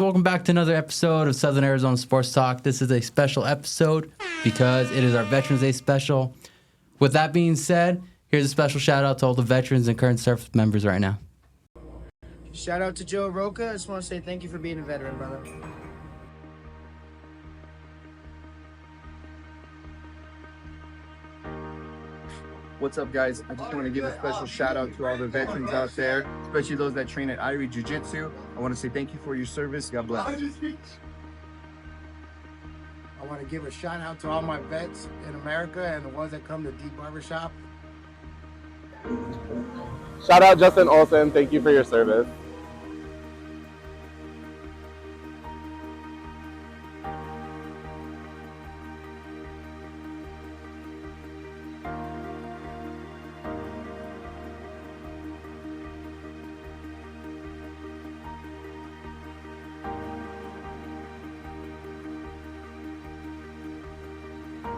Welcome back to another episode of Southern Arizona Sports Talk. This is a special episode because it is our Veterans Day special. With that being said, here's a special shout out to all the veterans and current service members right now. Shout out to Joe Roca. I just want to say thank you for being a veteran, brother. What's up, guys? I just want to give a special shout out to all the veterans out there, especially those that train at Irie Jiu-Jitsu. I want to say thank you for your service. God bless. I want to give a shout out to all my vets in America and the ones that come to Deep Barbershop. Shout out Justin Olsen. Thank you for your service.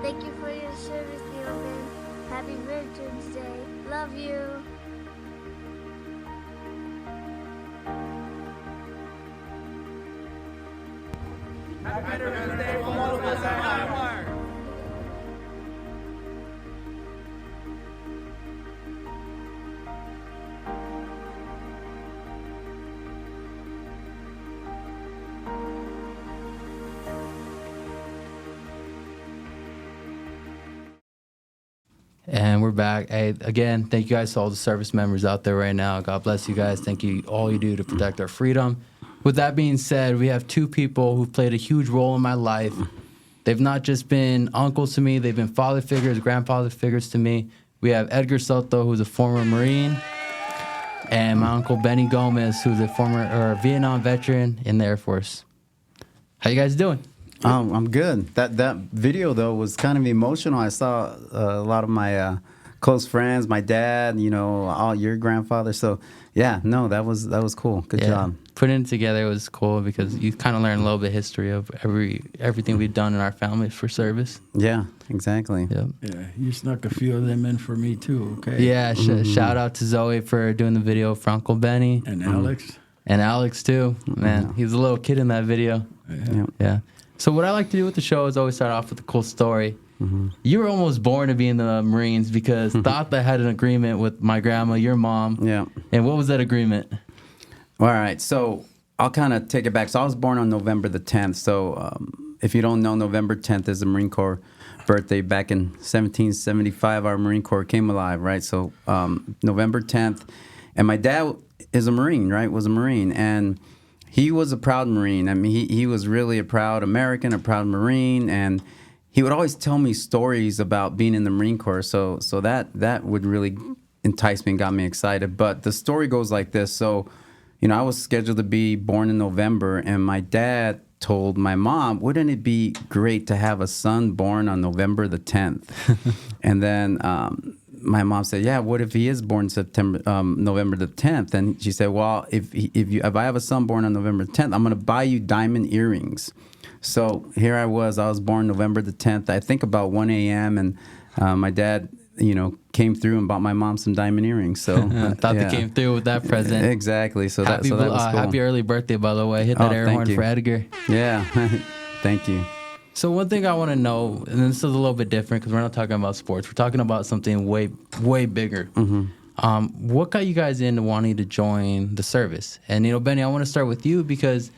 Thank you for your service, Neilman. Happy Veterans Day. Love you. Happy Veterans Day from all of us at Highmark. And we're back. Hey, again, thank you guys to all the service members out there right now. God bless you guys. Thank you all you do to protect our freedom. With that being said, we have two people who've played a huge role in my life. They've not just been uncles to me, they've been father figures, grandfather figures to me. We have Edgar Soto, who's a former Marine, and my uncle Benny Gomez, who's a former Vietnam veteran in the Air Force. How you guys doing? I'm good. That video though was kind of emotional. I saw a lot of my close friends, my dad, all your grandfather. So yeah, no, that was cool. Good job. Putting it together was cool because you kind of learn a little bit of history of everything we've done in our family for service. Yeah, exactly. Yep. Yeah, you snuck a few of them in for me too, okay? Yeah, shout out to Zoe for doing the video for Uncle Benny. And Alex. And Alex too. Man, he was a little kid in that video. Yeah. So what I like to do with the show is always start off with a cool story. Mm-hmm. You were almost born to be in the Marines because Tata had an agreement with my grandma, your mom. Yeah. And what was that agreement? All right. So I'll kind of take it back. So I was born on November the 10th. So if you don't know, November 10th is the Marine Corps birthday. Back in 1775, our Marine Corps came alive, right? So November 10th. And my dad is a Marine, right? Was a Marine. And he was a proud Marine. I mean, he was really a proud American, a proud Marine, and he would always tell me stories about being in the Marine Corps. So that would really entice me and got me excited. But the story goes like this. So, I was scheduled to be born in November, and my dad told my mom, wouldn't it be great to have a son born on November the 10th? And then my mom said, yeah, what if he is born November the 10th? And she said, well, if I have a son born on November 10th, I'm going to buy you diamond earrings. So here I was born November the 10th, I think about 1 a.m. And my dad, came through and bought my mom some diamond earrings. So Thought they came through with that present. Exactly. So that was cool. Happy early birthday, by the way. Hit that air horn for Edgar. Yeah. Thank you. So one thing I want to know, and this is a little bit different because we're not talking about sports. We're talking about something way, way bigger. Mm-hmm. What got you guys into wanting to join the service? And, Benny, I want to start with you because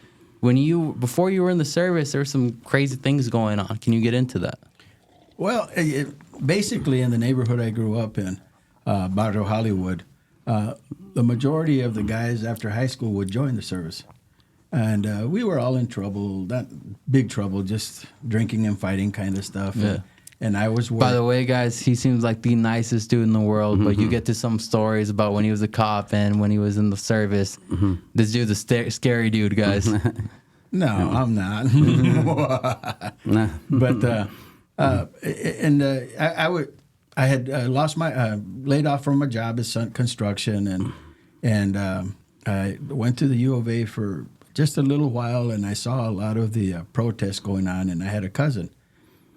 before you were in the service, there were some crazy things going on. Can you get into that? Well, basically in the neighborhood I grew up in, Barrio Hollywood, the majority of the guys after high school would join the service. And we were all in trouble, not big trouble, just drinking and fighting kind of stuff. Yeah. And I was worried. By the way, guys, he seems like the nicest dude in the world, but you get to some stories about when he was a cop and when he was in the service. This dude's a scary dude, guys. No, I'm not. But I had lost my laid off from my job as construction, and I went to the U of A for just a little while, and I saw a lot of the protests going on. And I had a cousin,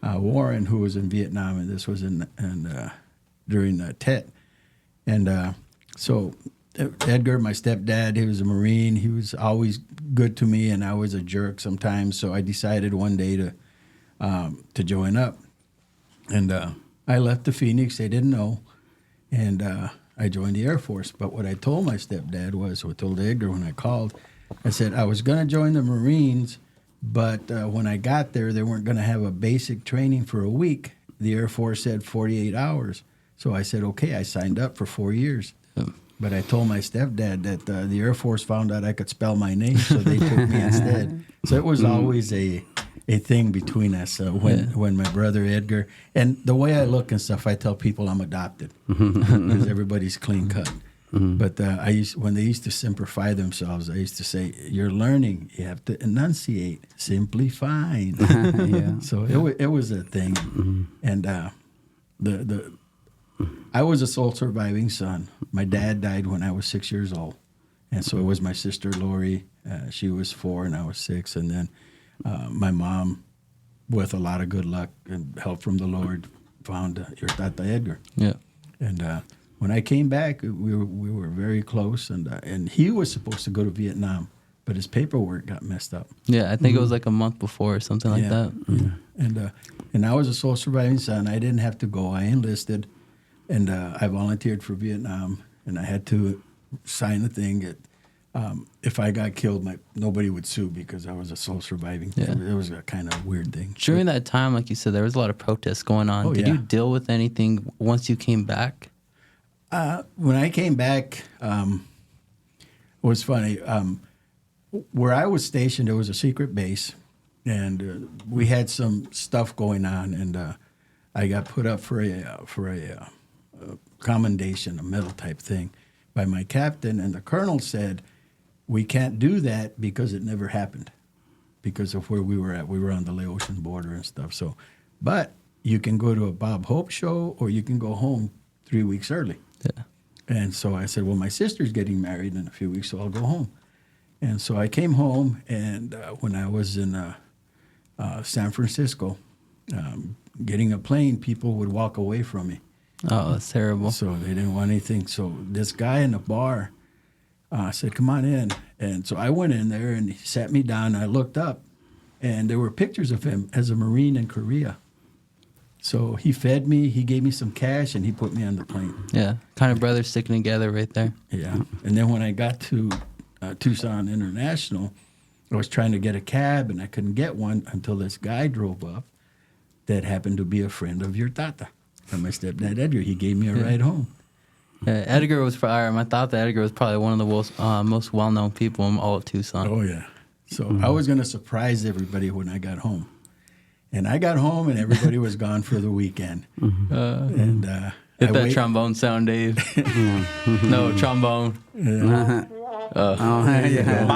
Warren, who was in Vietnam, and this was during Tet, and so Edgar, my stepdad, he was a Marine. He was always good to me, and I was a jerk sometimes. So I decided one day to join up, and I left the Phoenix. They didn't know, and I joined the Air Force. But what I told my stepdad was, what I told Edgar when I called, I said I was going to join the Marines, but when I got there, they weren't going to have a basic training for a week. The Air Force said 48 hours. So I said, okay, I signed up for 4 years. But I told my stepdad that the Air Force found out I could spell my name, so they took me instead. So it was always a thing between us when my brother Edgar, and the way I look and stuff, I tell people I'm adopted because everybody's clean cut. But when they used to simplify themselves, I used to say, "You're learning. You have to enunciate. Simply fine." Yeah. So it was a thing, and I was a sole surviving son. My dad died when I was 6 years old, and so it was my sister Lori. She was 4 and I was 6, and then my mom, with a lot of good luck and help from the Lord, found your Tata Edgar. Yeah. And when I came back, we were very close, and he was supposed to go to Vietnam, but his paperwork got messed up. Yeah, I think it was like a month before or something like that. Yeah. And I was a sole surviving son. I didn't have to go. I enlisted, and I volunteered for Vietnam, and I had to sign a thing that if I got killed, nobody would sue because I was a sole surviving. Yeah. It was a kind of weird thing. During that time, like you said, there was a lot of protests going on. Oh, Did yeah. you deal with anything once you came back? When I came back, it was funny. Where I was stationed, there was a secret base, and we had some stuff going on, and I got put up for a commendation, a medal type thing, by my captain, and the colonel said, "We can't do that because it never happened, because of where we were at. We were on the Laotian border and stuff. So, but you can go to a Bob Hope show, or you can go home 3 weeks early." Yeah. And so I said, "Well, my sister's getting married in a few weeks, so I'll go home." And so I came home, and when I was in San Francisco, getting a plane, people would walk away from me. Oh, that's terrible. So they didn't want anything. So this guy in the bar said, "Come on in." And so I went in there, and he sat me down. I looked up, and there were pictures of him as a Marine in Korea. So he fed me, he gave me some cash, and he put me on the plane. Yeah, kind of brothers sticking together right there. Yeah. And then when I got to Tucson International, I was trying to get a cab, and I couldn't get one until this guy drove up that happened to be a friend of your Tata, and my stepdad Edgar. He gave me a ride home. Edgar was I thought that Edgar was probably one of the most well-known people in all of Tucson. Oh, yeah. So I was going to surprise everybody when I got home. And I got home, and everybody was gone for the weekend. And Hit that trombone sound, Dave. No, trombone. My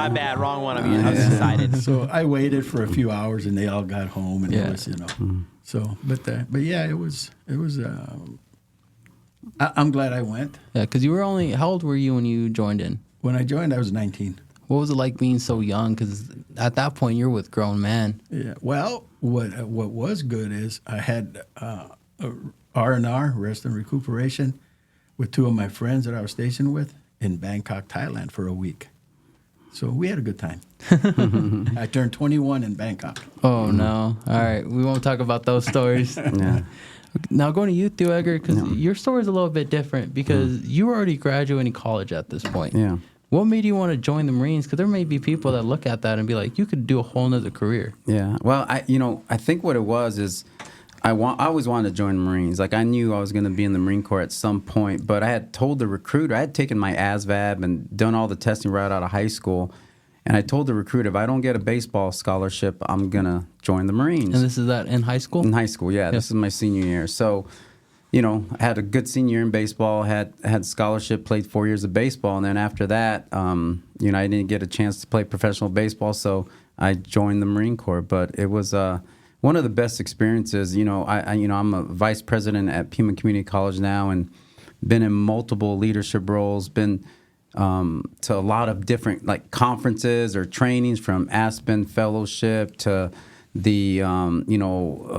bad, wrong one. I was excited. So I waited for a few hours, and they all got home, and it was, So, but yeah, it was. I'm glad I went. Yeah, because you were how old were you when you joined in? When I joined, I was 19. What was it like being so young? Because at that point, you're with grown men. Yeah. Well, what was good is I had R&R, rest and recuperation, with 2 of my friends that I was stationed with in Bangkok, Thailand, for a week. So we had a good time. I turned 21 in Bangkok. Oh, no. All right. We won't talk about those stories. Yeah. Now, going to you, too, Edgar, because your story is a little bit different because you were already graduating college at this point. Yeah. What made you want to join the Marines? Because there may be people that look at that and be like, you could do a whole nother career. Yeah. Well, I think what it was is I always wanted to join the Marines. Like, I knew I was going to be in the Marine Corps at some point, but I had told the recruiter, I had taken my ASVAB and done all the testing right out of high school. And I told the recruiter, if I don't get a baseball scholarship, I'm going to join the Marines. And this is that in high school? In high school, yeah. This is my senior year. So, I had a good senior year in baseball, had scholarship, played 4 years of baseball. And then after that, I didn't get a chance to play professional baseball, so I joined the Marine Corps. But it was one of the best experiences. I'm a vice president at Pima Community College now and been in multiple leadership roles, been to a lot of different conferences or trainings, from Aspen Fellowship to the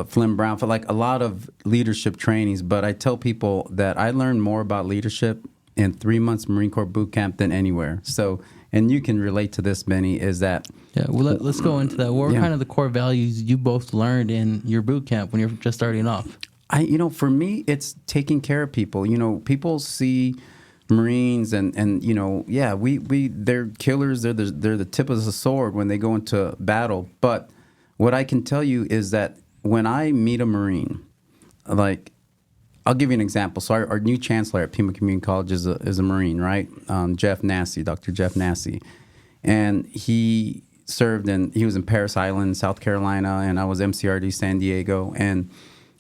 Flynn Brown, for a lot of leadership trainings. But I tell people that I learned more about leadership in 3 months Marine Corps boot camp than anywhere. So, and you can relate to this, Benny, is that. Yeah, well, let's go into that. What were kind of the core values you both learned in your boot camp when you're just starting off? For me, it's taking care of people. People see Marines and they're killers. They're the tip of the sword when they go into battle. But what I can tell you is that when I meet a Marine, like, I'll give you an example. So our new chancellor at Pima Community College is a Marine, right? Jeff Nassy, Dr. Jeff Nassy. And he was in Parris Island, South Carolina, and I was MCRD San Diego. And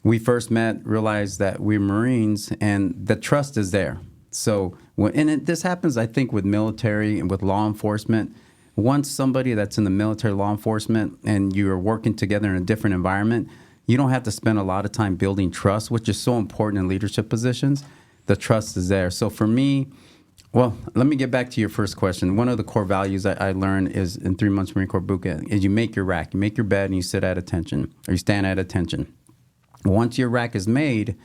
we first met, realized that we're Marines, and the trust is there. So, this happens, I think, with military and with law enforcement. Once somebody that's in the military law enforcement and you're working together in a different environment, you don't have to spend a lot of time building trust, which is so important in leadership positions. The trust is there. So for me, well, let me get back to your first question. One of the core values I learned is in 3 months Marine Corps boot camp is you make your rack, you make your bed, and you sit at attention, or you stand at attention. Once your rack is made,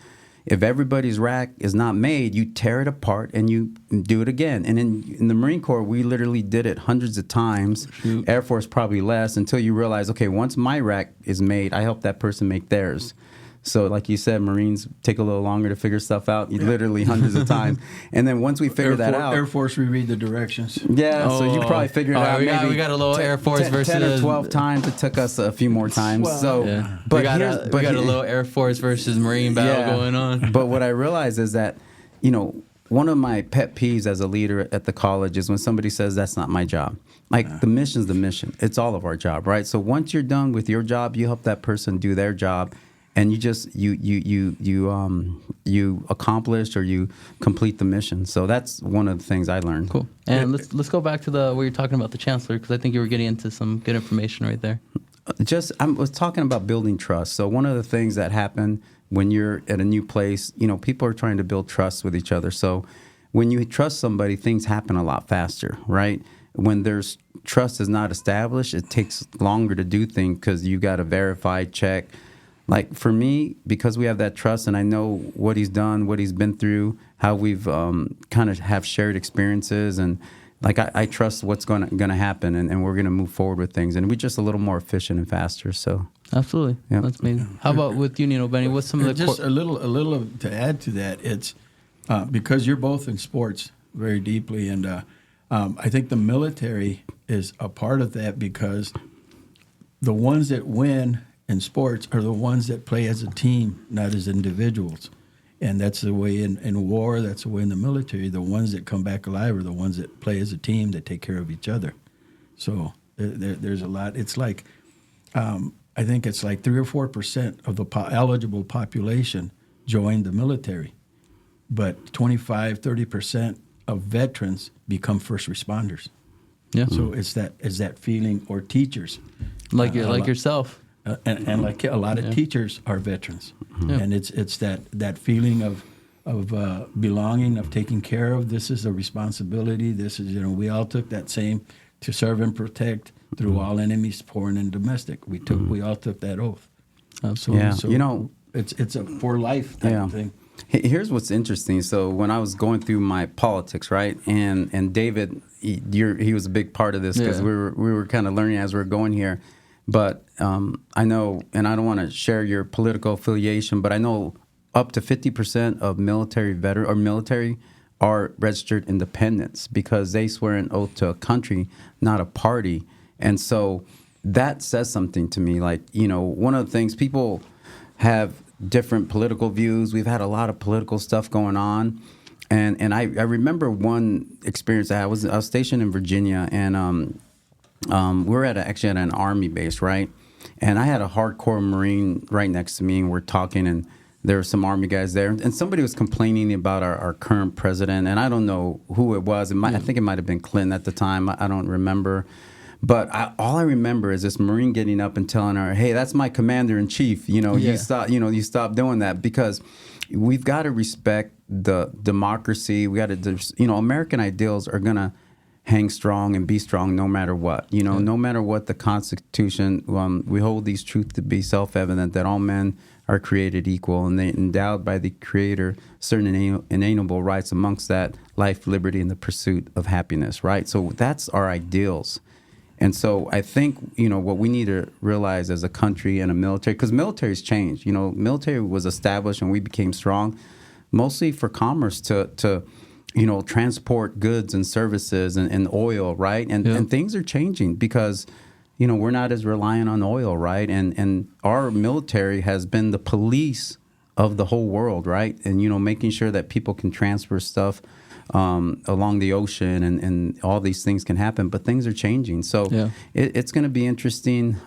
if everybody's rack is not made, you tear it apart and you do it again. And in the Marine Corps, we literally did it hundreds of times. Shoot. Air Force probably less, until you realize, okay, once my rack is made, I help that person make theirs. So like you said, Marines take a little longer to figure stuff out, literally hundreds of times. And then once we figure that out. Air Force, we read the directions. Yeah, so you probably figured it out. We got a little Air Force versus 10 or 12 times. It took us a few more times. Well, so, yeah. we got a little Air Force versus Marine battle going on. But what I realized is that, one of my pet peeves as a leader at the college is when somebody says that's not my job. Like, the mission's the mission. It's all of our job, right? So once you're done with your job, you help that person do their job. And you just you accomplish or you complete the mission. So that's one of the things I learned. Cool. And let's go back to where you're talking about the chancellor, because I think you were getting into some good information right there. I was talking about building trust. So one of the things that happen when you're at a new place, people are trying to build trust with each other. So when you trust somebody, things happen a lot faster, right? When there's trust is not established, it takes longer to do things because you got to verify, check. Like, for me, because we have that trust and I know what he's done, what he's been through, how we've kind of have shared experiences, and like I trust what's going to happen, and we're going to move forward with things, and we're just a little more efficient and faster. So absolutely, yeah. That's amazing. How about with you, Benny? What's some of the just a little to add to that? It's because you're both in sports very deeply, and I think the military is a part of that, because the ones that win in sports are the ones that play as a team, not as individuals. And that's the way in war, that's the way in the military. The ones that come back alive are the ones that play as a team, that take care of each other. So there's a lot. It's like, I think it's like 3 or 4% of the eligible population joined the military. But 25, 30% of veterans become first responders. Yeah. So it's that feeling, or teachers. Like yourself. And like a lot of teachers are veterans, and it's that feeling of belonging, of taking care of. This is a responsibility. This is we all took that same to serve and protect through all enemies, foreign and domestic. We all took that oath. Absolutely. Yeah. So it's a for life type of thing. Here's what's interesting. So when I was going through my politics, right, and David, he was a big part of this, because we were kind of learning as we were going here. But I know, and I don't want to share your political affiliation, but I know up to 50% of military are registered independents, because they swear an oath to a country, not a party. And so that says something to me. Like, one of the things, people have different political views. We've had a lot of political stuff going on. And I remember one experience I was stationed in Virginia, and we were actually at an Army base, right? And I had a hardcore Marine right next to me, and we're talking, and there were some Army guys there. And somebody was complaining about our current president, and I don't know who it was. I think it might have been Clinton at the time. I don't remember. But all I remember is this Marine getting up and telling her, "Hey, that's my commander-in-chief. You stop doing that, because we've got to respect the democracy. We got to, American ideals are going to hang strong and be strong no matter what. You know, no matter what the Constitution, we hold these truths to be self-evident that all men are created equal and they endowed by the Creator certain inalienable rights, amongst that life, liberty, and the pursuit of happiness, right? So that's our ideals. And so I think, you know, what we need to realize as a country and a military, because military's changed. You know, military was established and we became strong mostly for commerce to you know, transport goods and services and oil, right? And things are changing because, you know, we're not as reliant on oil, right? And our military has been the police of the whole world, right? And, you know, making sure that people can transfer stuff along the ocean and all these things can happen. But things are changing. So it's going to be interesting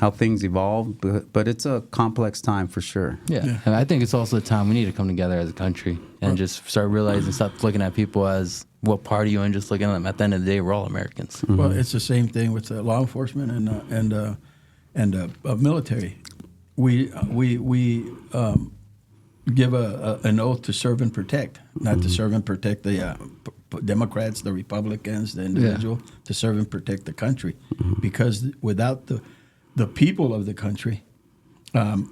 how things evolve, but it's a complex time for sure. Yeah. And I think it's also a time we need to come together as a country and just start realizing, stop looking at people as what party you're in, just looking at them. At the end of the day, we're all Americans. Mm-hmm. Well, it's the same thing with law enforcement and military. We give an oath to serve and protect, not to serve and protect the Democrats, the Republicans, the individual, to serve and protect the country. Because without the people of the country,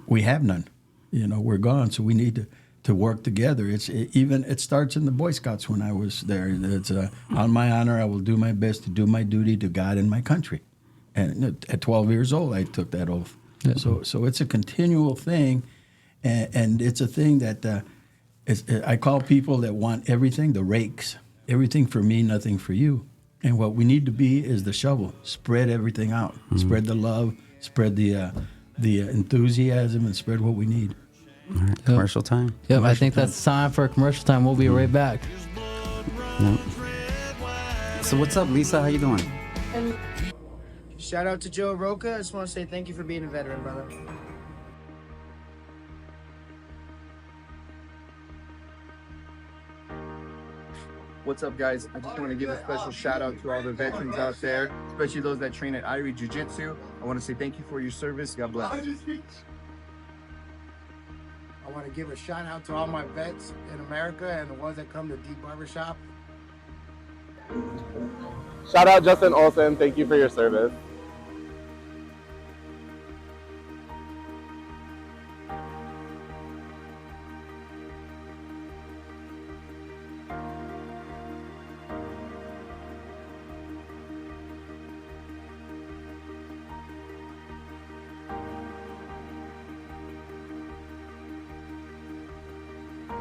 we have none. You know, we're gone. So we need to work together. It starts in the Boy Scouts when I was there. It's on my honor, I will do my best to do my duty to God and my country. And at 12 years old, I took that oath. Yeah. So it's a continual thing, and it's a thing that I call people that want everything the rakes. Everything for me, nothing for you. And what we need to be is the shovel. Spread everything out. Spread the love. Spread the enthusiasm, and spread what we need. All right, commercial time. Yep, I think that's time for a commercial time. We'll be right back. So what's up, Lisa? How you doing? Shout out to Joe Roca. I just want to say thank you for being a veteran, brother. What's up, guys? I just want to give a special shout out to all the veterans out there, especially those that train at Irie Jiu-Jitsu. I want to say thank you for your service. God bless. I want to give a shout out to all my vets in America and the ones that come to Deep Barbershop. Shout out Justin Olsen. Thank you for your service.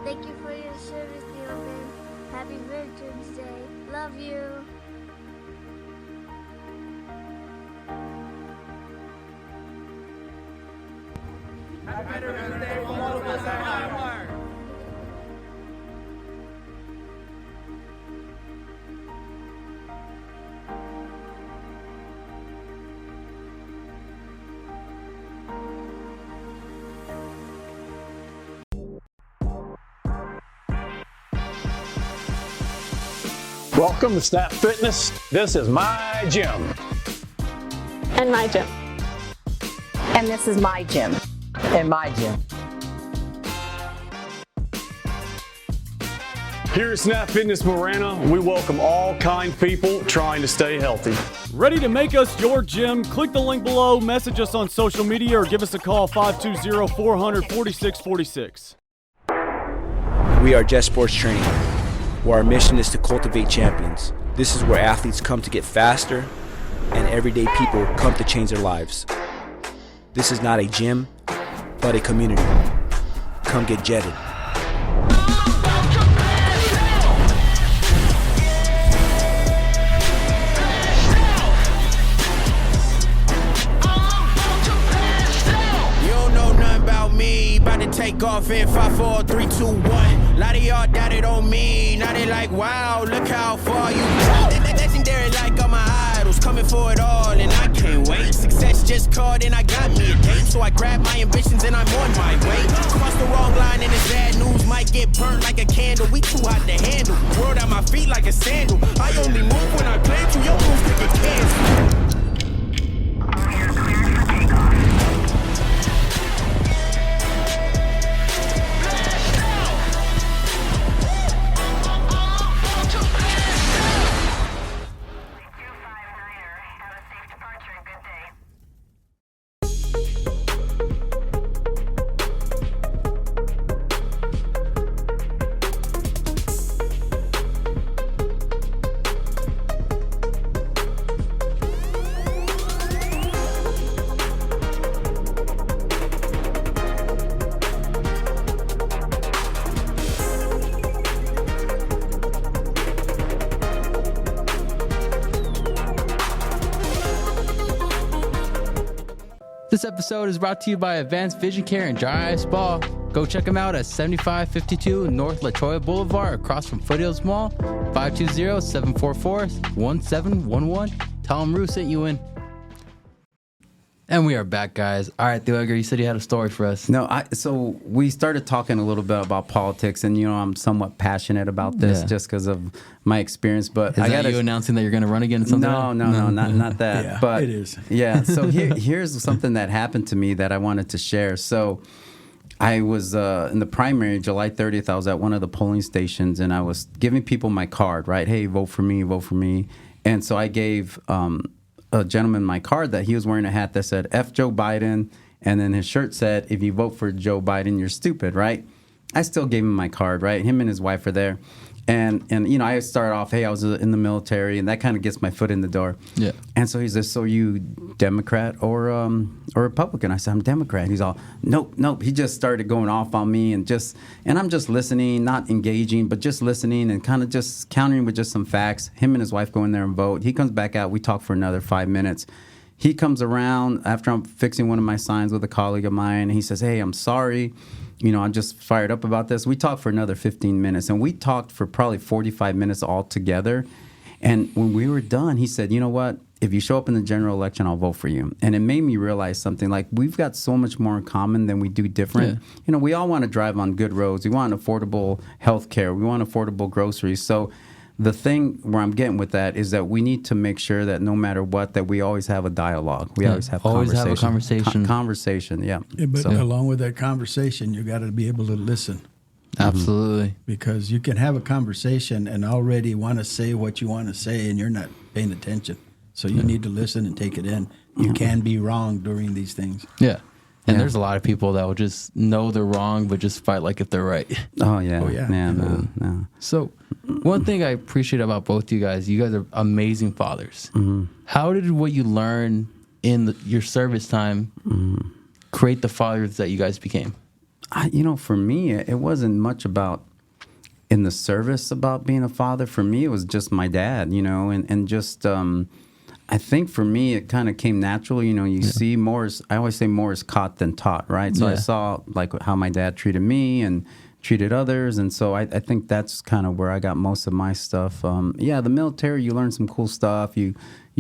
Thank you for your service, Theobald. Happy Veterans Day. Love you. Happy Veterans Day from all of us at High. Welcome to Snap Fitness. This is my gym. And my gym. And this is my gym. And my gym. Here at Snap Fitness Marana, we welcome all kind people trying to stay healthy. Ready to make us your gym? Click the link below, message us on social media, or give us a call 520-400-4646. We are Jet Sports Training, where our mission is to cultivate champions. This is where athletes come to get faster and everyday people come to change their lives. This is not a gym, but a community. Come get jetted. About to take off in 5, 4, 3, 2, 1. Lot of y'all doubted on me. Now they like, wow, look how far you go. Legendary like all my idols, coming for it all, and I can't wait. Success just called and I got me a date. So I grabbed my ambitions and I'm on my way. Cross the wrong line and it's bad news. Might get burnt like a candle. We too hot to handle. World at my feet like a sandal. I only move when I plan to. Your moves could get canceled. This episode is brought to you by Advanced Vision Care and Dry Eye Spa. Go check them out at 7552 North La Choya Boulevard across from Foothills Mall, 520-744-1711. Tell them Rue sent you in. And we are back, guys. All right, Edgar, you said you had a story for us. No, so we started talking a little bit about politics, and I'm somewhat passionate about this just because of my experience. But is that you announcing that you're going to run again? No, not that. Yeah, but it is. Yeah. So here's something that happened to me that I wanted to share. So I was in the primary, July 30th. I was at one of the polling stations, and I was giving people my card. Right, hey, vote for me, vote for me. And so I gave a gentleman my card that he was wearing a hat that said F Joe Biden, and then his shirt said, if you vote for Joe Biden, you're stupid, right? I still gave him my card, right? Him and his wife are there. And I started off, hey, I was in the military, and that kind of gets my foot in the door. Yeah. And so he says, so you Democrat or Republican? I said, I'm Democrat. He's all, nope. He just started going off on me and I'm just listening, not engaging, but just listening and kind of just countering with just some facts. Him and his wife go in there and vote. He comes back out. We talk for another 5 minutes. He comes around after I'm fixing one of my signs with a colleague of mine, and he says, hey, I'm sorry. I'm just fired up about this. We talked for another 15 minutes, and we talked for probably 45 minutes altogether. And when we were done, he said, you know what? If you show up in the general election, I'll vote for you. And it made me realize something, like we've got so much more in common than we do different. Yeah. We all want to drive on good roads. We want affordable health care. We want affordable groceries. So the thing where I'm getting with that is that we need to make sure that no matter what, that we always have a dialogue. We always have a conversation. Conversation, yeah. But along with that conversation, you got to be able to listen. Absolutely. Because you can have a conversation and already want to say what you want to say, and you're not paying attention. So you need to listen and take it in. You can be wrong during these things. Yeah. And there's a lot of people that will just know they're wrong, but just fight like if they're right. Oh, yeah. No. So one thing I appreciate about both you guys are amazing fathers. Mm-hmm. How did what you learn in your service time create the fathers that you guys became? For me, it wasn't much about in the service about being a father. For me, it was just my dad, and just... I think for me, it kind of came natural. You see more, I always say more is caught than taught, right? So I saw like how my dad treated me and treated others. And so I think that's kind of where I got most of my stuff. The military, you learn some cool stuff. You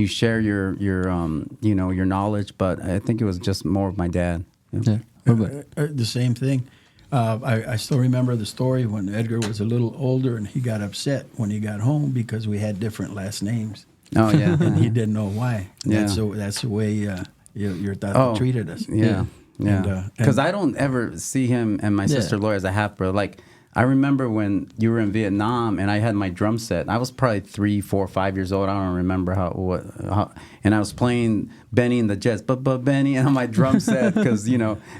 share your knowledge, but I think it was just more of my dad. Yeah. The same thing. I still remember the story when Edgar was a little older and he got upset when he got home because we had different last names. Oh, yeah. And he didn't know why. Yeah. That's the way your dad treated us. Yeah. Because I don't ever see him and my sister Lori as a half brother. Like, I remember when you were in Vietnam and I had my drum set. I was probably 3, 4, 5 years old. I don't remember how and I was playing Benny and the Jets, but Benny on my drum set because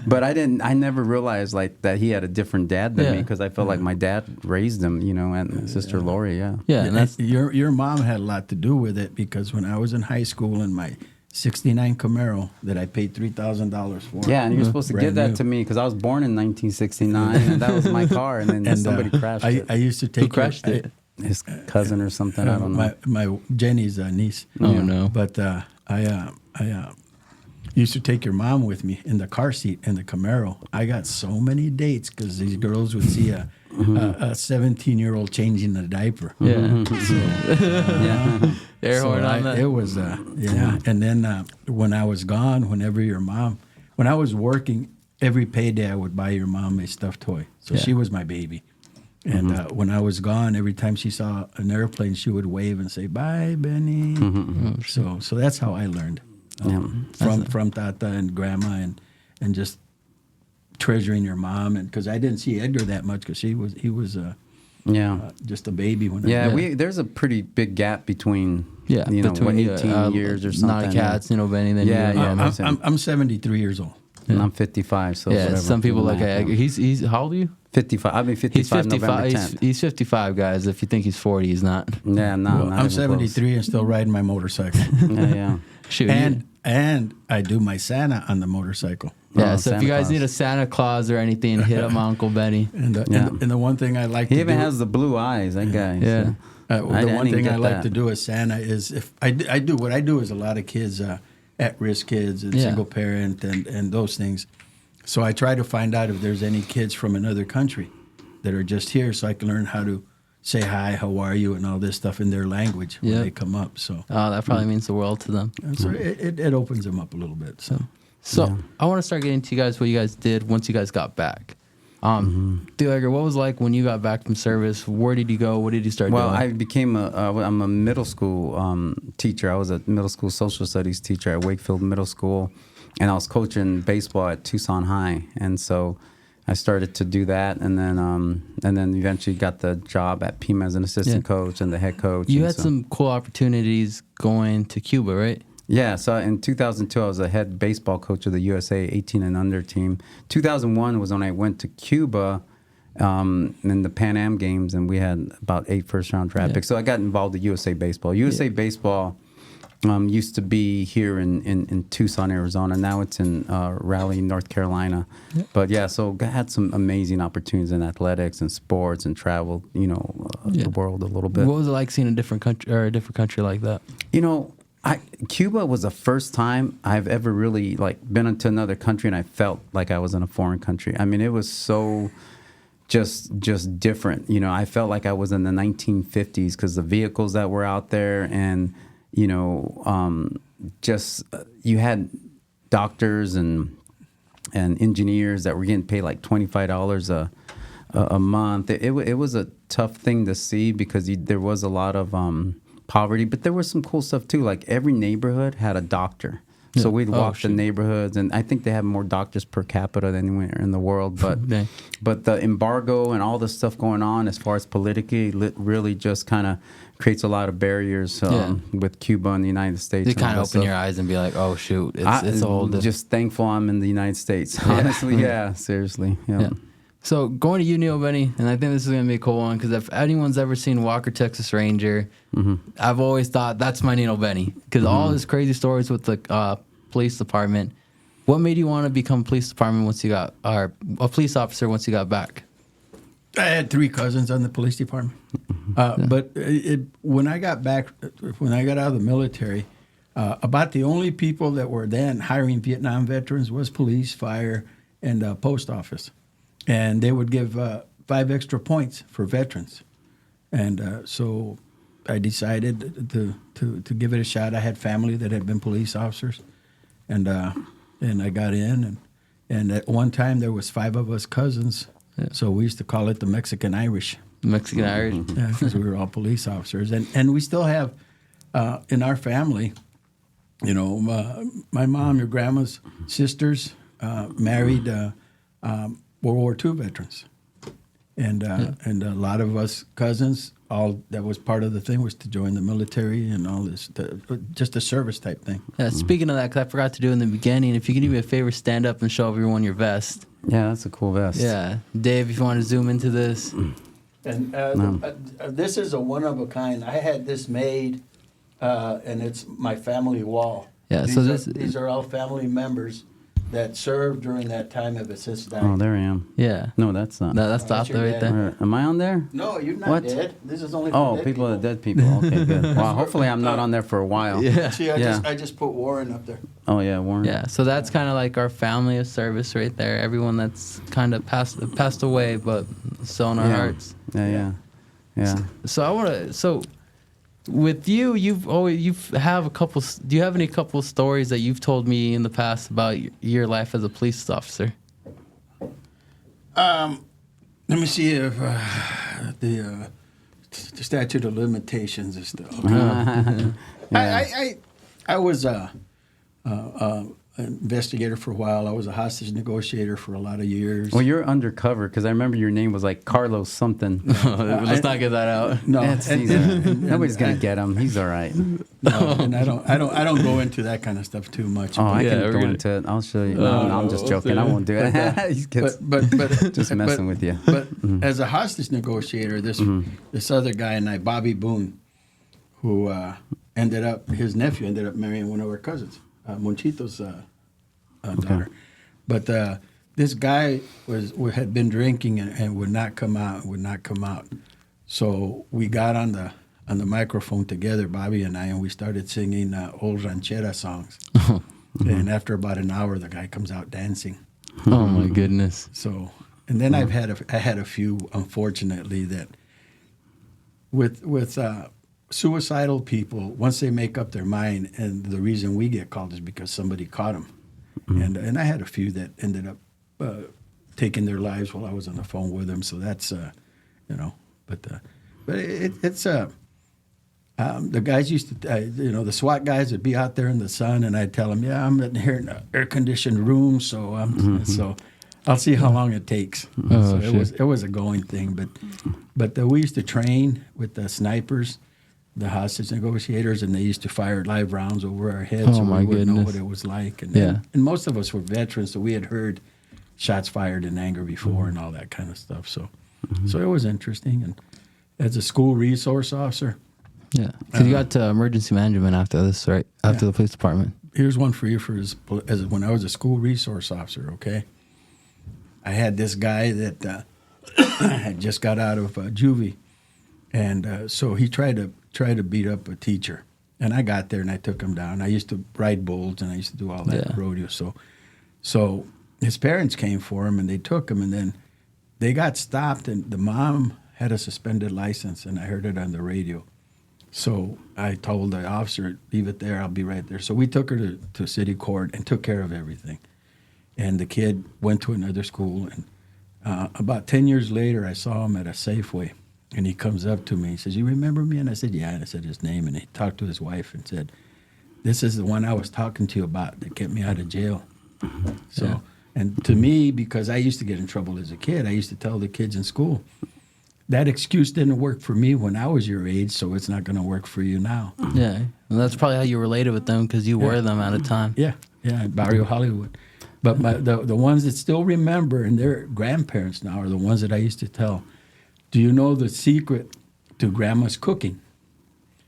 But I never realized like that he had a different dad than me because I felt like my dad raised him, and sister Lori. Yeah. And that's your mom had a lot to do with it because when I was in high school in my '69 Camaro that I paid $3,000 for. Yeah, and you're supposed to give that to me because I was born in 1969 and that was my car, and then somebody crashed it. I used to take. Who crashed it? His cousin or something. I don't know. My Jenny's niece. Oh no! But I used to take your mom with me in the car seat in the Camaro. I got so many dates because these girls would see a 17-year-old changing a diaper. Yeah. Air So horn on that. It was, And then when I was gone, when I was working, every payday I would buy your mom a stuffed toy. So she was my baby. And when I was gone, every time she saw an airplane, she would wave and say, "Bye, Benny." So that's how I learned from Tata and Grandma and just treasuring your mom. And because I didn't see Edgar that much because he was just a baby when there's a pretty big gap between between 18 years or something. Not cats, Benny. Then I'm 73 years old. And I'm 55. So whatever. Some people like he's how old are you? 55. I'll be 55. He's 55. November 10th. He's 55, guys. If you think he's 40, he's not. Yeah, no. Well, I'm 73 and still riding my motorcycle. Yeah. Shoot, and I do my Santa on the motorcycle. Yeah, so if you guys need a Santa Claus or anything, hit up my Uncle Benny. And the one thing I like he to even do, has the blue eyes, that guy. Yeah. The one thing I like to do as Santa is if I do what I do is a lot of kids at-risk kids and Yeah. single parent and those things. So I try to find out if there's any kids from another country that are just here, so I can learn how to say hi, how are you, and all this stuff in their language when Yep. they come up. So That probably means the world to them. and so it opens them up a little bit. So I want to start getting to you guys what you guys did once you guys got back. Theo Edgar, what was it like when you got back from service? Where did you go? What did you start Well, doing? I became I'm a middle school teacher. I was a middle school social studies teacher at Wakefield Middle School, and I was coaching baseball at Tucson High. And so I started to do that, and then eventually got the job at Pima as an assistant coach and the head coach. You and had so- some cool opportunities going to Cuba, right? Yeah, so in 2002, I was a head baseball coach of the USA 18 and under team. 2001 was when I went to Cuba in the Pan Am Games, and we had about 8 first-round draft picks. So I got involved in USA Baseball. USA Baseball used to be here in Tucson, Arizona. Now it's in Raleigh, North Carolina. But yeah, so I had some amazing opportunities in athletics and sports and traveled, the world a little bit. What was it like seeing a different country like that? Cuba was the first time I've ever really been into another country and I felt like I was in a foreign country. I mean, it was so just different. I felt like I was in the 1950s because the vehicles that were out there, and you had doctors and engineers that were getting paid like $25 a month. It was a tough thing to see because there was a lot of poverty, but there was some cool stuff too. Like every neighborhood had a doctor. So we'd walk the neighborhoods, and I think they have more doctors per capita than anywhere in the world. But the embargo and all the stuff going on as far as politically really just kind of creates a lot of barriers with Cuba and the United States. You kind of open your eyes and be like, oh, shoot, it's all different. Just thankful I'm in the United States, honestly. Yeah, seriously. Yeah. So going to you, Neil Benny, and I think this is going to be a cool one because if anyone's ever seen Walker, Texas Ranger, I've always thought that's my Neil Benny because all his crazy stories with the police department. What made you want to become a police police officer once you got back? I had 3 cousins on the police department. But when I got back, when I got out of the military, about the only people that were then hiring Vietnam veterans was police, fire, and post office. And they would give 5 extra points for veterans. And so I decided to give it a shot. I had family that had been police officers. And I got in. And at one time, there was 5 of us cousins. Yeah. So we used to call it the Mexican Irish. Mexican Irish. Yeah, because we were all police officers. And we still have, in our family, my mom, your grandma's sisters, married World War II veterans. And a lot of us cousins, all that was part of the thing was to join the military and all this, just a service type thing. Yeah, speaking of that, because I forgot to do in the beginning, if you can do me a favor, stand up and show everyone your vest. Yeah, that's a cool vest. Yeah. Dave, if you want to zoom into this. And this is a one-of-a-kind. I had this made, and it's my family wall. Yeah, these are all family members that served during that time of assist died. Oh, there I am. Yeah. No, that's not. No, that's that's right there. Am I on there? No, you're not dead. This is only for dead people are dead people. Okay, good. Well, hopefully I'm not on there for a while. Yeah. See, I just put Warren up there. Oh, yeah, Warren. Yeah, so that's kind of like our family of service right there. Everyone that's kind of passed away, but still in our hearts. Yeah. So I want to. So with you, do you have any couple stories that you've told me in the past about your life as a police officer? Let me see if the statute of limitations is still. I was an investigator for a while. I was a hostage negotiator for a lot of years. Well, you're undercover because I remember your name was like Carlos something. Let's not get that out. No, nobody's gonna get him. He's all right. No, and I don't go into that kind of stuff too much. Oh, I can go into it. I'll show you. No, I'm just joking. I won't do it. but just messing with you. But as a hostage negotiator, this other guy and I, Bobby Boone, who his nephew ended up marrying one of our cousins. Monchito's daughter. But this guy had been drinking and would not come out. So we got on the microphone together, Bobby and I, and we started singing old ranchera songs. And after about an hour, the guy comes out dancing. Oh my goodness! So, and then I had a few, unfortunately, that with suicidal people, once they make up their mind, and the reason we get called is because somebody caught them. And I had a few that ended up taking their lives while I was on the phone with them. So that's but it's the guys used to, the SWAT guys would be out there in the sun, and I'd tell them, yeah, I'm in here in an air-conditioned room, so so I'll see how long it takes. So it was a going thing, but we used to train with the snipers, the hostage negotiators, and they used to fire live rounds over our heads, so we wouldn't know what it was like. And most of us were veterans, so we had heard shots fired in anger before and all that kind of stuff. So it was interesting. And as a school resource officer. Yeah, because you got to emergency management after this, right? After the police department. Here's one for you as when I was a school resource officer, okay? I had this guy that had just got out of juvie, and so he tried to beat up a teacher. And I got there and I took him down. I used to ride bulls and I used to do all that rodeo. So his parents came for him and they took him, and then they got stopped, and the mom had a suspended license, and I heard it on the radio. So I told the officer, leave it there, I'll be right there. So we took her to city court and took care of everything. And the kid went to another school. And about 10 years later, I saw him at a Safeway. And he comes up to me. He says, you remember me? And I said, yeah. And I said his name. And he talked to his wife and said, this is the one I was talking to you about that kept me out of jail. So, and to me, because I used to get in trouble as a kid, I used to tell the kids in school, that excuse didn't work for me when I was your age, so it's not going to work for you now. Yeah, and that's probably how you related with them, because you were them at a time. Yeah, Barrio Hollywood. But the ones that still remember, and their grandparents now, are the ones that I used to tell, do you know the secret to Grandma's cooking?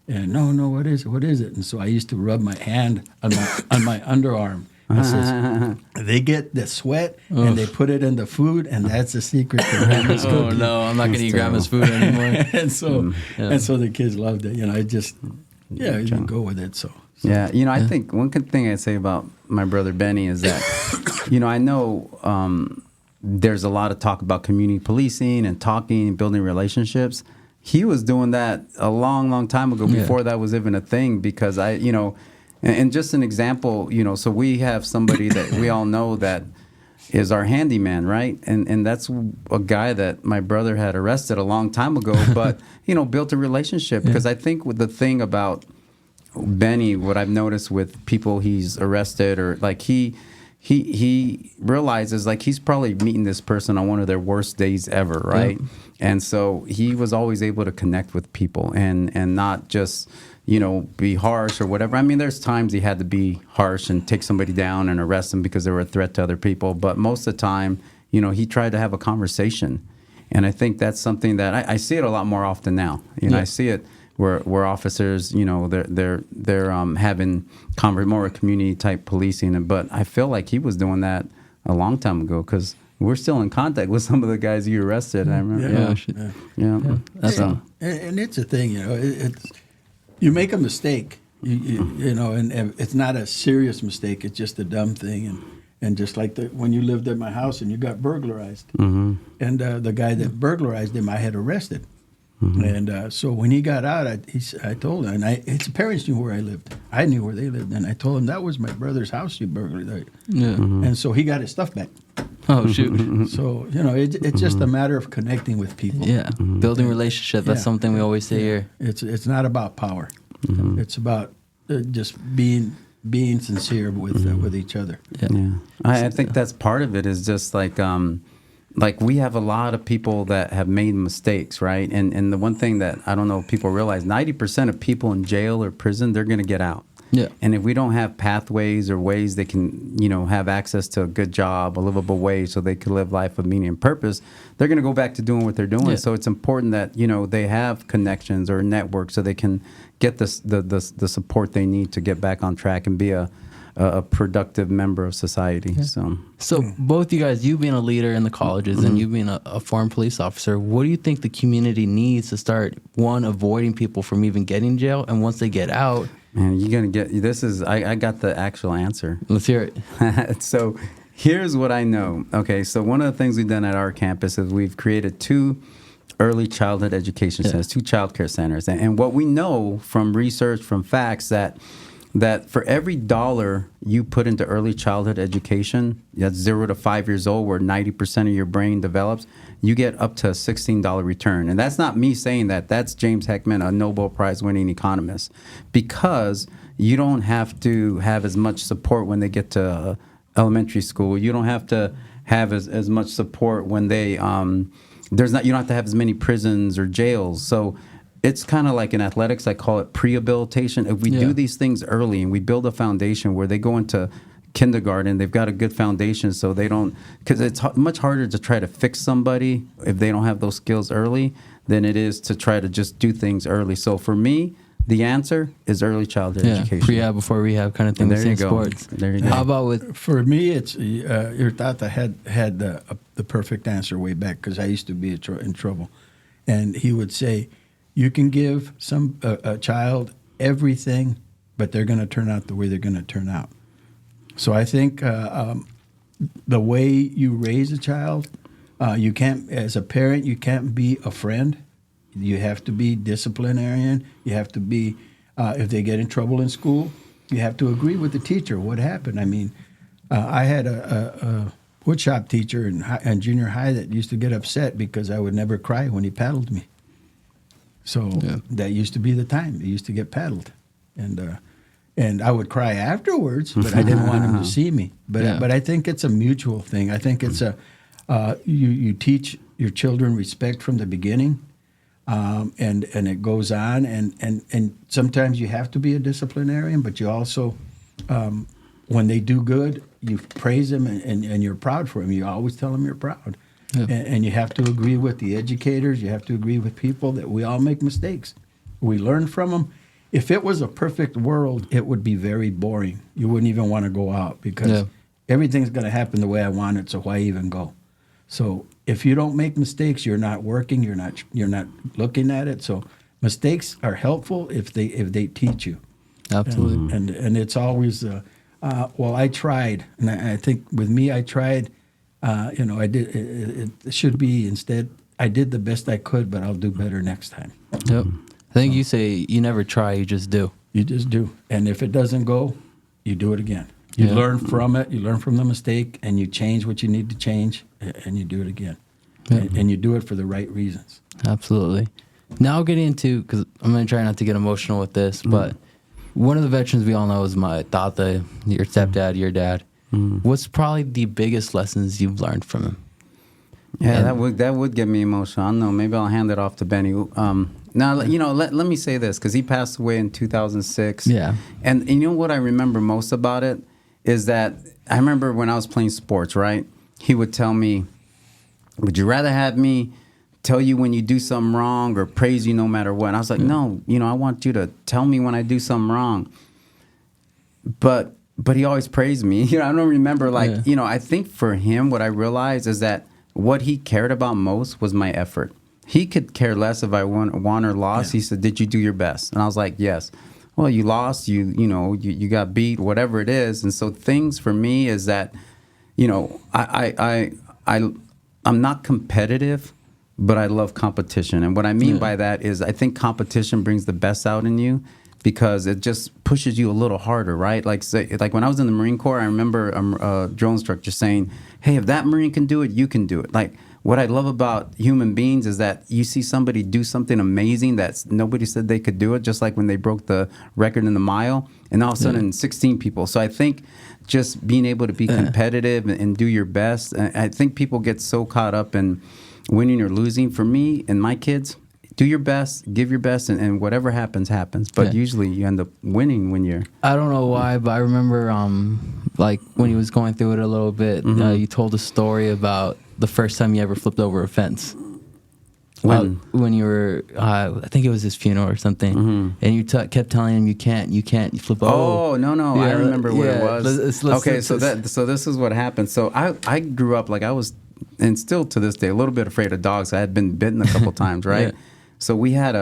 And no, what is it? And so I used to rub my hand on my underarm. I says, they get the sweat and they put it in the food, and that's the secret to Grandma's cooking. Oh no, I'm not going to eat Grandma's food anymore. and so the kids loved it. I just you can go with it. So. Yeah, I think one good thing I'd say about my brother Benny is that, I know there's a lot of talk about community policing and talking and building relationships. He was doing that a long, long time ago before that was even a thing, because and just an example, so we have somebody that we all know that is our handyman, right? And that's a guy that my brother had arrested a long time ago, but, built a relationship. Because I think with the thing about Benny, what I've noticed with people he's arrested, or like he realizes like he's probably meeting this person on one of their worst days ever, right? Yep. And so he was always able to connect with people and not just be harsh or whatever. I mean, there's times he had to be harsh and take somebody down and arrest them because they were a threat to other people. But most of the time, he tried to have a conversation. And I think that's something that I see it a lot more often now. I see it where officers, they're having more community type policing. But I feel like he was doing that a long time ago, because we're still in contact with some of the guys you arrested. I remember. Yeah. And it's a thing, it's. You make a mistake, and it's not a serious mistake. It's just a dumb thing, and just like when you lived at my house and you got burglarized, and the guy that burglarized him, I had arrested, and so when he got out, I told him, and his parents knew where I lived. I knew where they lived, and I told him that was my brother's house you burglarized. And so he got his stuff back. Oh shoot! So it's just a matter of connecting with people. Yeah, building relationship. That's something we always say here. It's not about power. It's about just being sincere with each other. Yeah. I think that's part of it. Is just like we have a lot of people that have made mistakes, right? And the one thing that I don't know if people realize, 90% of people in jail or prison, they're going to get out. Yeah. And if we don't have pathways or ways they can, have access to a good job, a livable wage, so they can live life with meaning and purpose, they're going to go back to doing what they're doing. Yeah. So it's important that, they have connections or networks so they can get the support they need to get back on track and be a productive member of society. Yeah. So both you guys, you being a leader in the colleges and you being a former police officer, what do you think the community needs to start, one, avoiding people from even getting jail, and once they get out, Man, you're gonna get this. I got the actual answer. Let's hear it. So here's what I know. Okay, so one of the things we've done at our campus is we've created 2 early childhood education centers, 2 child care centers. And what we know from research, from facts, that for every dollar you put into early childhood education, that's 0 to 5 years old, where 90% of your brain develops, you get up to a $16 return. And that's not me saying that. That's James Heckman, a Nobel Prize winning economist. Because you don't have to have as much support when they get to elementary school. You don't have to have as much support when they you don't have to have as many prisons or jails. So it's kind of like in athletics, I call it prehabilitation. If we do these things early and we build a foundation where they go into kindergarten, they've got a good foundation, so they don't, because it's much harder to try to fix somebody if they don't have those skills early than it is to try to just do things early. So for me, the answer is early childhood education. Rehab before rehab kind of thing. There you go. Sports. There you go. How about with? For me, it's your tata had the perfect answer way back, because I used to be in trouble, and he would say, "You can give a child everything, but they're going to turn out the way they're going to turn out." So I think the way you raise a child, you can't, as a parent, you can't be a friend. You have to be disciplinarian. You have to be, if they get in trouble in school, you have to agree with the teacher. What happened? I mean, I had a woodshop teacher in junior high that used to get upset because I would never cry when he paddled me. So that used to be the time. He used to get paddled. And I would cry afterwards, but I didn't want him to see me. But I think it's a mutual thing. I think it's you teach your children respect from the beginning, and it goes on. And sometimes you have to be a disciplinarian, but you also, when they do good, you praise them and you're proud for them. You always tell them you're proud. Yeah. And you have to agree with the educators. You have to agree with people that we all make mistakes. We learn from them. If it was a perfect world, it would be very boring. You wouldn't even want to go out because everything's going to happen the way I want it, so why even go? So if you don't make mistakes, you're not working, you're not looking at it. So mistakes are helpful if they teach you. Absolutely. And it's always, well, I tried. And I think with me, I tried. I did. It should be instead, I did the best I could, but I'll do better next time. Yep. I think you say you never try, you just do. You just do. And if it doesn't go, you do it again. You learn from it. You learn from the mistake, and you change what you need to change, and you do it again. Yeah. And you do it for the right reasons. Absolutely. Now getting into, because I'm going to try not to get emotional with this, but one of the veterans we all know is my tata, your stepdad, your dad. What's probably the biggest lessons you've learned from him? Yeah, that would get me emotional. I don't know. Maybe I'll hand it off to Benny. Now, let me say this, because he passed away in 2006. Yeah. And you know what I remember most about it is that I remember when I was playing sports, right? He would tell me, would you rather have me tell you when you do something wrong or praise you no matter what? And I was like, no, I want you to tell me when I do something wrong. But he always praised me. I don't remember, I think for him, what I realized is that what he cared about most was my effort. He could care less if I won or lost. He said, did you do your best? And I was like, yes. Well, you lost, you got beat, whatever it is. And so things for me is that, I'm not competitive, but I love competition. And what I mean by that is I think competition brings the best out in you, because it just pushes you a little harder, right? Like when I was in the Marine Corps, I remember a drill instructor saying, hey, if that Marine can do it, you can do it. Like, what I love about human beings is that you see somebody do something amazing that nobody said they could do it, just like when they broke the record in the mile, and all of a sudden 16 people. So I think just being able to be competitive and do your best, I think people get so caught up in winning or losing. For me and my kids, do your best, give your best, and whatever happens, happens. But usually you end up winning when you're... I don't know why, but I remember when he was going through it a little bit, you told a story about the first time you ever flipped over a fence. When you were, I think it was his funeral or something, and you kept telling him you can't flip over. Oh, no, I remember what it was. So this is what happened. So I grew up, I was, and still to this day, a little bit afraid of dogs. I had been bitten a couple times, right? So we had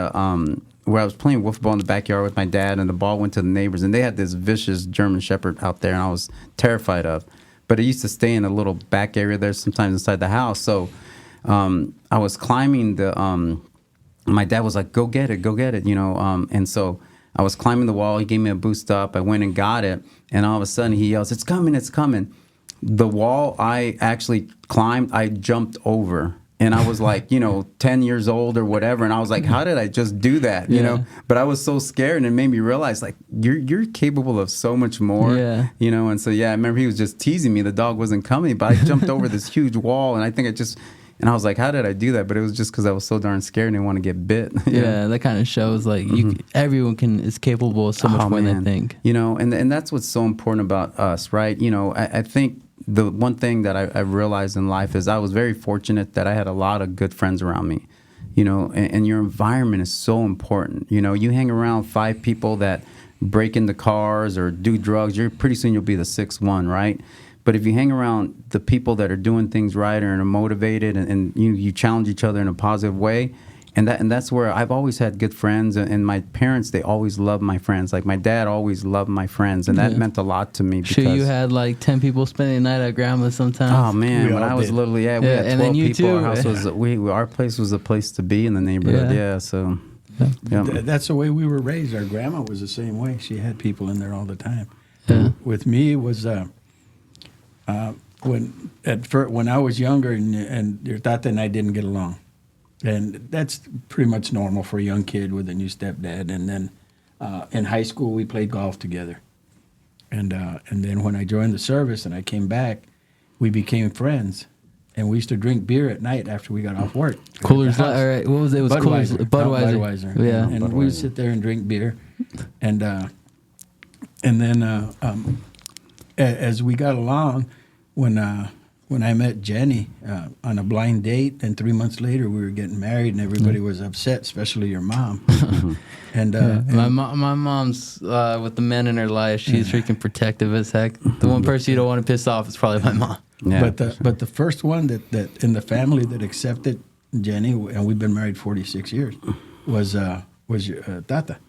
where I was playing wiffle ball in the backyard with my dad, and the ball went to the neighbors, and they had this vicious German Shepherd out there, and I was terrified of. But it used to stay in a little back area there, sometimes inside the house. So I was climbing the. My dad was like, "Go get it," you know. And so I was climbing the wall. He gave me a boost up. I went and got it, and all of a sudden he yells, "It's coming! It's coming!" The wall I actually climbed, I jumped over. And I was like, 10 years old or whatever. And I was like, how did I just do that? You know? But I was so scared, and it made me realize, like, you're capable of so much more. Yeah. And so, I remember he was just teasing me. The dog wasn't coming, but I jumped over this huge wall, and I think and I was like, how did I do that? But it was just because I was so darn scared and didn't want to get bit. Yeah, that kind of shows, like, everyone is capable of so much more than they think. And that's what's so important about us, right? I think the one thing that I realized in life is I was very fortunate that I had a lot of good friends around me, and your environment is so important. You hang around 5 people that break into cars or do drugs, pretty soon you'll be the 6th one, right? But if you hang around the people that are doing things right and are motivated and you challenge each other in a positive way, and that's where I've always had good friends, and my parents, they always loved my friends. Like my dad always loved my friends, and that meant a lot to me. Because you had like 10 people spending the night at grandma's sometimes. Oh man, when I was little, we had 12 and then you people. too. Our house was our place was a place to be in the neighborhood. Yeah, so that's the way we were raised. Our grandma was the same way. She had people in there all the time. Yeah. With me, it was when I was younger, and your tata and I didn't get along. And that's pretty much normal for a young kid with a new stepdad. And then in high school, we played golf together. And then when I joined the service and I came back, we became friends. And we used to drink beer at night after we got off work. Coolers, all right. What was it? It was Budweiser. Budweiser. Yeah. And we would sit there and drink beer. And then as we got along, when I met Jenny on a blind date, and 3 months later we were getting married, and everybody was upset, especially your mom. And my mom's with the men in her life. She's freaking protective as heck. The one person you don't want to piss off is probably my mom. Yeah. But the first one that in the family that accepted Jenny, and we've been married 46 years, was your tata,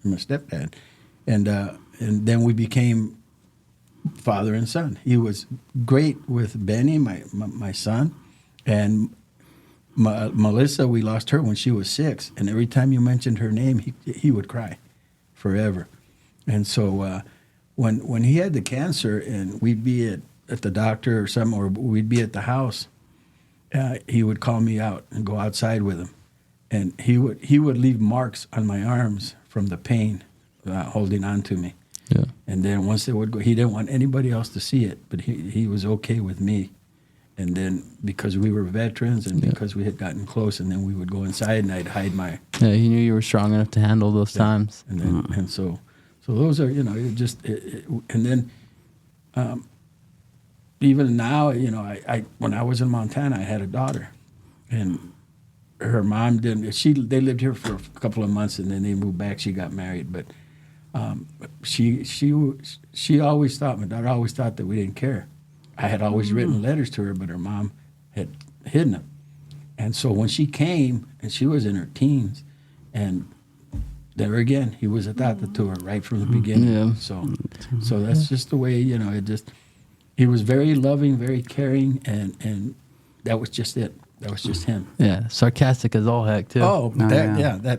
my stepdad, and then we became father and son. He was great with Benny, my son, and Melissa. We lost her when she was 6, and every time you mentioned her name, he would cry forever. And so when he had the cancer, and we'd be at the doctor or something, or we'd be at the house, he would call me out and go outside with him, and he would leave marks on my arms from the pain holding on to me. Yeah. And then once they would go, he didn't want anybody else to see it, but he was okay with me. And then because we were veterans and because we had gotten close, and then we would go inside and I'd hide my. Yeah, he knew you were strong enough to handle those times. And then and so those are and then even now I when I was in Montana I had a daughter, and her mom didn't. They lived here for a couple of months and then they moved back. She got married, but. She always thought, my daughter always thought that we didn't care. I had always written letters to her, but her mom had hidden them. And so when she came, and she was in her teens, and there again, he was a tata to her right from the beginning. Yeah. So that's just the way, he was very loving, very caring, and that was just it. That was just him. Yeah, sarcastic as all heck too. Oh, yeah.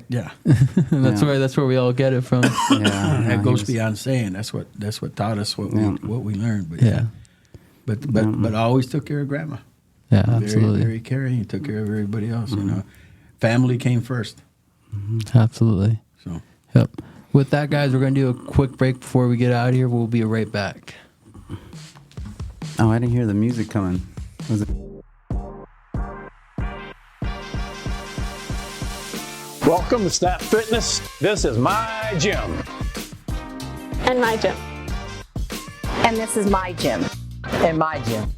That's where we all get it from. That goes beyond saying. That's what taught us what we learned. But but I always took care of grandma. Yeah, very, absolutely. Very caring. He took care of everybody else. Family came first. Absolutely. So. Yep. With that, guys, we're gonna do a quick break before we get out of here. We'll be right back. Oh, I didn't hear the music coming. Was it? Welcome to Snap Fitness. This is my gym. And my gym. And this is my gym. And my gym.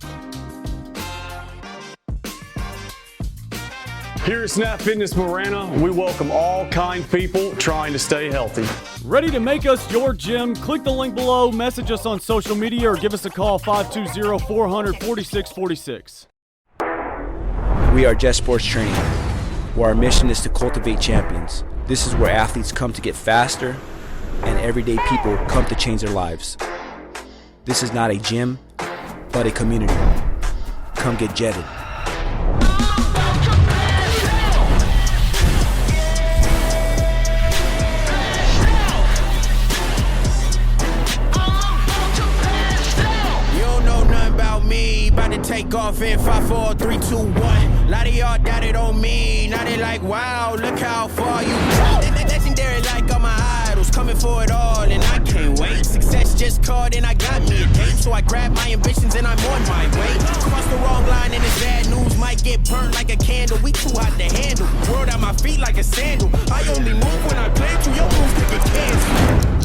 Here at Snap Fitness Marana, we welcome all kind people trying to stay healthy. Ready to make us your gym? Click the link below, message us on social media, or give us a call 520-400-4646. We are Just Sports Training, where our mission is to cultivate champions. This is where athletes come to get faster and everyday people come to change their lives. This is not a gym, but a community. Come get jetted. About to take off in 5, 4, 3, 2, 1. Lot of y'all doubted on me. Now they like, wow, look how far you come. Legendary like all my idols, coming for it all, and I can't wait. Success just called and I got me a date, so I grabbed my ambitions and I'm on my way. Cross the wrong line and this bad news might get burnt like a candle. We too hot to handle. World at my feet like a sandal. I only move when I play to your moves to get canceled.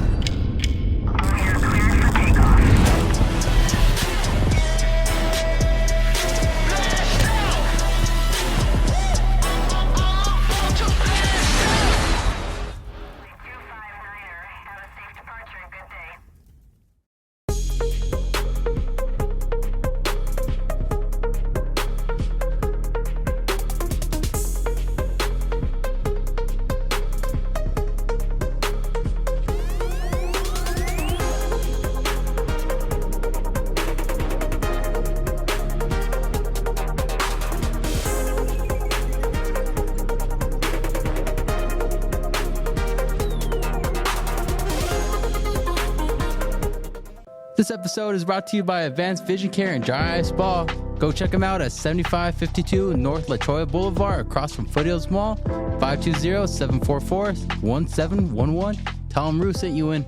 This episode is brought to you by Advanced Vision Care and Dry Eye Spa. Go check them out at 7552 North La Cholla Boulevard across from Foothills Mall, 520-744-1711. Tell them Rue sent you in.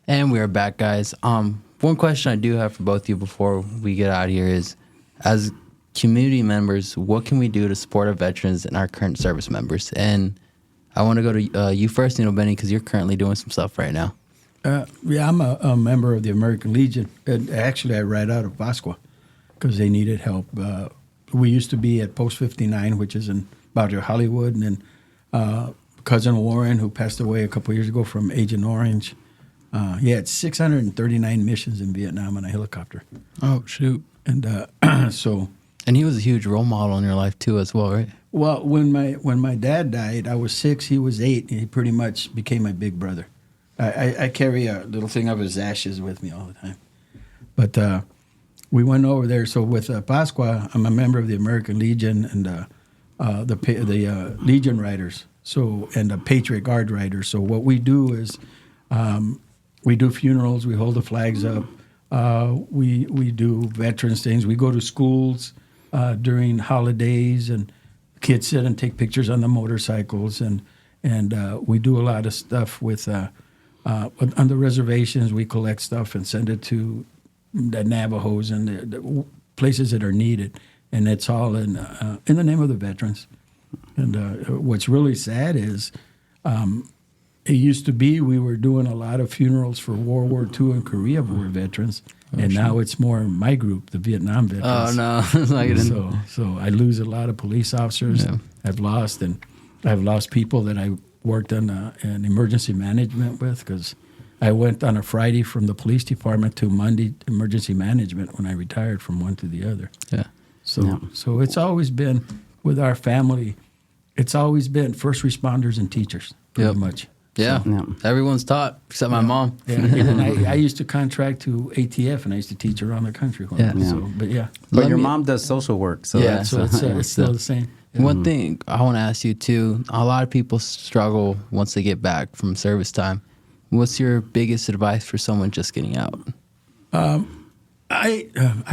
And we are back, guys. One question I do have for both of you before we get out of here is, as community members, what can we do to support our veterans and our current service members? And I want to go to you first, Benny, because you're currently doing some stuff right now. Yeah, I'm a member of the American Legion. And actually, I ride out of Pascua because they needed help. We used to be at Post 59, which is in Barrio Hollywood, and then Cousin Warren, who passed away a couple years ago from Agent Orange, he had 639 missions in Vietnam on a helicopter. Oh, shoot. And so... And he was a huge role model in your life, too, as well, right? Well, when my dad died, I was 6, he was 8, and he pretty much became my big brother. I carry a little thing of his ashes with me all the time. But we went over there. So with Pascua, I'm a member of the American Legion and the Legion Riders. So and the Patriot Guard Riders. So what we do is we do funerals. We hold the flags up. We do veterans things. We go to schools during holidays, and kids sit and take pictures on the motorcycles, and we do a lot of stuff with. On the reservations, we collect stuff and send it to the Navajos and the places that are needed, and it's all in the name of the veterans. And what's really sad is it used to be we were doing a lot of funerals for World War II and Korea War veterans, and now it's more my group, the Vietnam veterans. Oh, no. So I lose a lot of police officers. Yeah. I've lost people that I worked on an emergency management with, because I went on a Friday from the police department to Monday emergency management when I retired from one to the other. Yeah. So it's always been with our family. It's always been first responders and teachers, pretty much. Yeah. So, Everyone's taught except my mom. Yeah. And I used to contract to ATF, and I used to teach around the country. But your mom does social work, so so it's still the same. Yeah. One thing I want to ask you too, a lot of people struggle once they get back from service time. What's your biggest advice for someone just getting out? I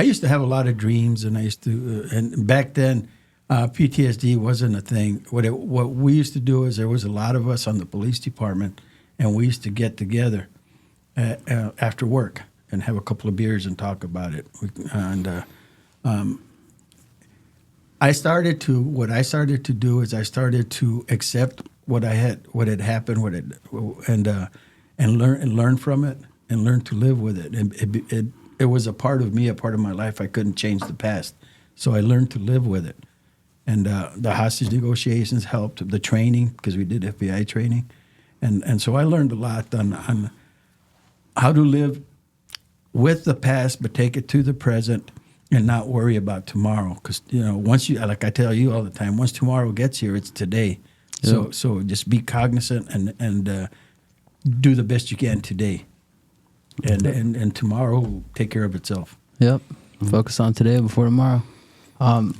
used to have a lot of dreams, and I used to, and back then, PTSD wasn't a thing. What we used to do is there was a lot of us on the police department, and we used to get together after work and have a couple of beers and talk about it. I started to accept what had happened, and learn from it, and learn to live with it. And it was a part of me, a part of my life. I couldn't change the past, so I learned to live with it. And the hostage negotiations helped, the training, because we did FBI training, and so I learned a lot on how to live with the past, but take it to the present, and not worry about tomorrow. Because once like I tell you all the time, once tomorrow gets here, it's today. So just be cognizant and do the best you can today, and tomorrow will take care of itself. Yep. Focus on today before tomorrow.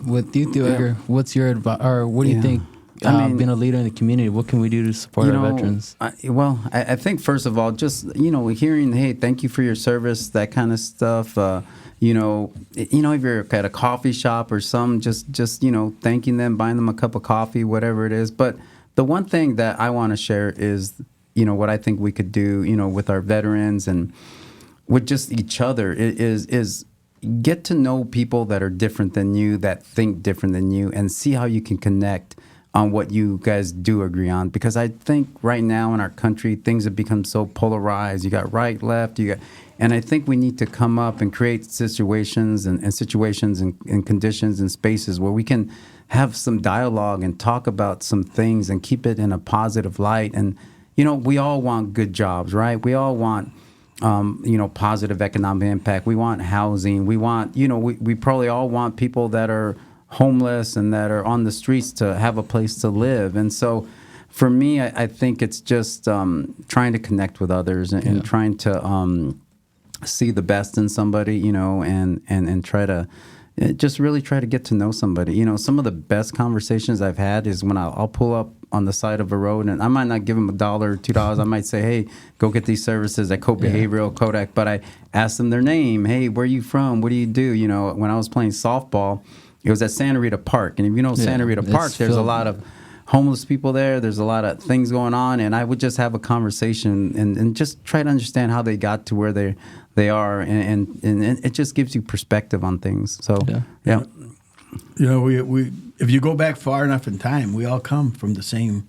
With you, Edgar, what's your advice, or what do you think? Being a leader in the community, what can we do to support our veterans? I think first of all, just hearing, hey, thank you for your service, that kind of stuff. If you're at a coffee shop or some, just thanking them, buying them a cup of coffee, whatever it is. But the one thing that I want to share is, what I think we could do, with our veterans and with just each other is get to know people that are different than you, that think different than you, and see how you can connect on what you guys do agree on. Because I think right now in our country, things have become so polarized. You got right, left, and I think we need to come up and create situations and conditions and spaces where we can have some dialogue and talk about some things and keep it in a positive light. And, we all want good jobs, right? We all want, positive economic impact. We want housing. We want, we probably all want people that are homeless and that are on the streets to have a place to live. And so for me, I think it's just trying to connect with others and trying to see the best in somebody, and try to just really try to get to know somebody. Some of the best conversations I've had is when I'll pull up on the side of a road, and I might not give them $1 or $2. I might say, hey, go get these services at Cope Behavioral, Kodak. But I ask them their name. Hey, where are you from? What do you do? When I was playing softball, it was at Santa Rita Park. And if you know Santa Rita Park, there's a lot of homeless people there. There's a lot of things going on. And I would just have a conversation and just try to understand how they got to where they are. And it just gives you perspective on things. So, yeah. We if you go back far enough in time, we all come from the same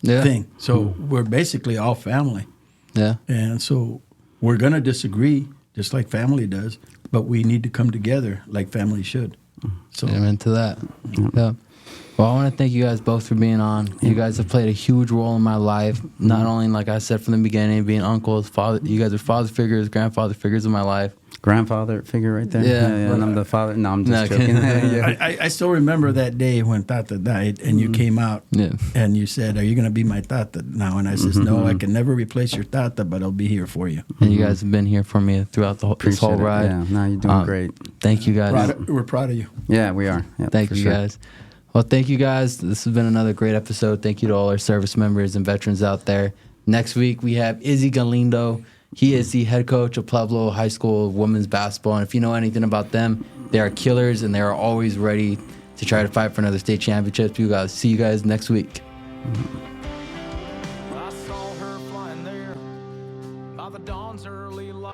thing. So we're basically all family. Yeah. And so we're going to disagree just like family does, but we need to come together like family should. So amen to that. Yeah. Well, I want to thank you guys both for being on. You guys have played a huge role in my life. Not only, like I said from the beginning, being uncles, father. You guys are father figures, grandfather figures in my life. Grandfather figure right there. Yeah. And I'm the father. No, I'm just joking. I still remember that day when Tata died, and you came out and you said, "Are you going to be my Tata now?" And I says, "No, I can never replace your Tata, but I'll be here for you." And you guys have been here for me throughout this whole ride. Yeah, no, you're doing great. Thank you guys. We're proud of you. Yeah, we are. Yeah, thank you guys. Well, thank you guys. This has been another great episode. Thank you to all our service members and veterans out there. Next week, we have Izzy Galindo. He is the head coach of Pueblo High School women's basketball. And if you know anything about them, they are killers and they are always ready to try to fight for another state championship. You guys, see you guys next week. I saw her flying there by the dawn's early light.